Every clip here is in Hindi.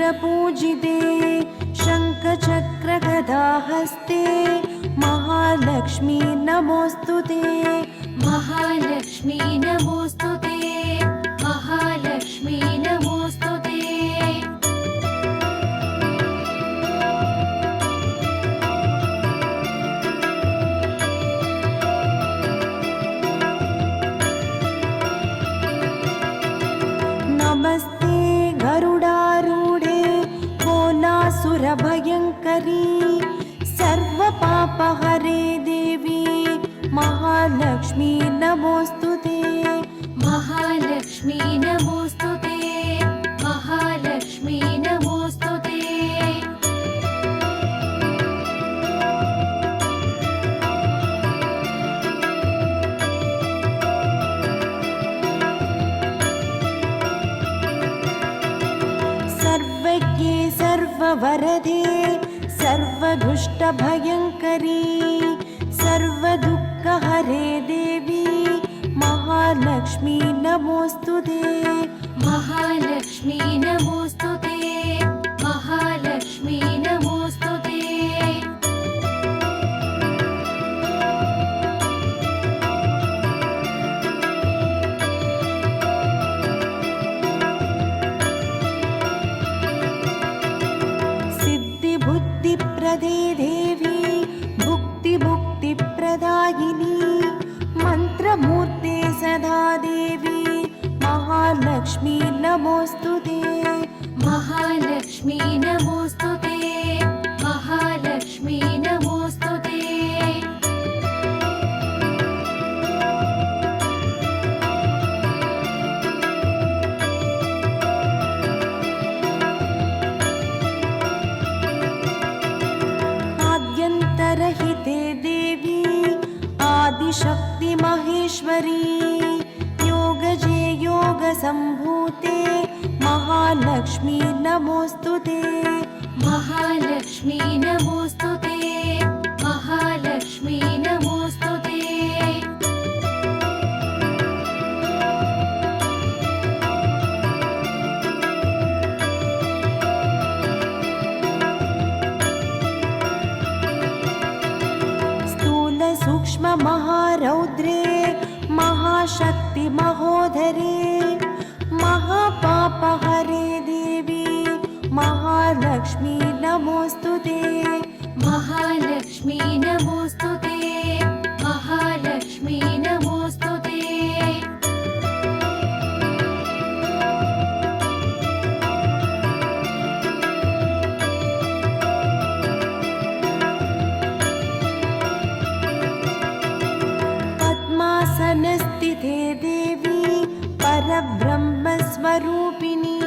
रुद्रपूजिते शङ्खचक्रगदाहस्ते महालक्ष्मी नमोस्तुते महालक्ष्मी नमोस्तुते महालक्ष्मी नमोस्तुते नमस्ते गरुडारूढे कोलासुरभयङ्करी सर्वपापहरे देवी महालक्ष्मी नमोस्तुते महालक्ष्मी नमोस्तुते महालक्ष्मी नमोस्तुते सर्वज्ञे सर्ववरदे सर्वदुष्टभयङ्करी सर्वदुःखहरे देवी महालक्ष्मी नमोस्तुते महालक्ष्मी नमोस्तुते महालक्ष्मी नमोस्तुते सिद्धिबुद्धिप्रदे देवी भुक्तिप्रदायिनी मन्त्रमूर्ते सदा देवी महालक्ष्मी नमोस्तुते महालक्ष्मी नमोस्तुते महालक्ष्मी नमोस्तुते आद्यन्तरहिते देवी आदिशक्ति महेश्वरी योगजे योगसम्भूते महालक्ष्मी नमोस्तुते महालक्ष्मी नमोस्तुते महालक्ष्मी नमोस्तुते स्थूलसूक्ष्ममहारौद्रे महाशक्ति महोदरे महापापहरे देवी महालक्ष्मी नमोस्तुते महालक्ष्मी नमोस्तुते महालक्ष्मी नमोस्तुते पद्मासनस्थिते देवी परब्रह्मस्वरूपिणी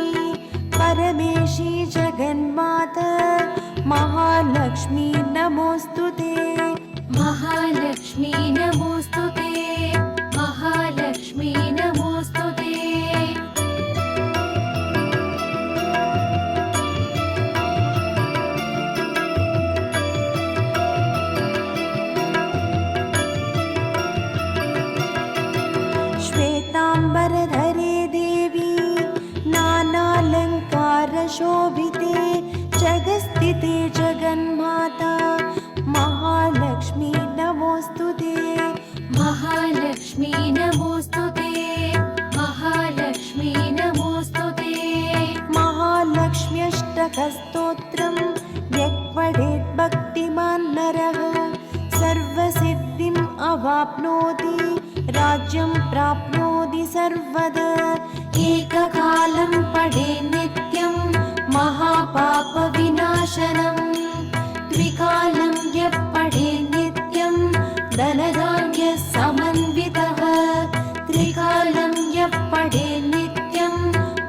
परमेशी जगन्माता महालक्ष्मी नमोस्तुते महालक्ष्मी नमोस्तुते महालक्ष्मी नमोस्तुते श्वेताम्बरधरे देवी नानालङ्कारशोभिते जगस्थिते जगन्माता महालक्ष्मी नमोस्तुते महालक्ष्मी नमोस्तुते महालक्ष्मी नमोस्तुते महालक्ष्म्यष्टकस्तोत्रं यक्वडेत् भक्तिमान् नरः सर्वसिद्धिम् अवाप्नोति राज्यं प्राप्नोति सर्वदा एककालं पठे नित्यं महापापविनाशनम् द्विकालं यः पठे नित्यं धनधान्यसमन्वितः त्रिकालं यः पठे नित्यं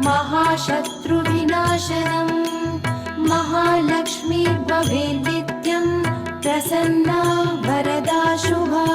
महाशत्रुविनाशनम् महालक्ष्मी भवेत् नित्यं प्रसन्ना वरदा शुभा।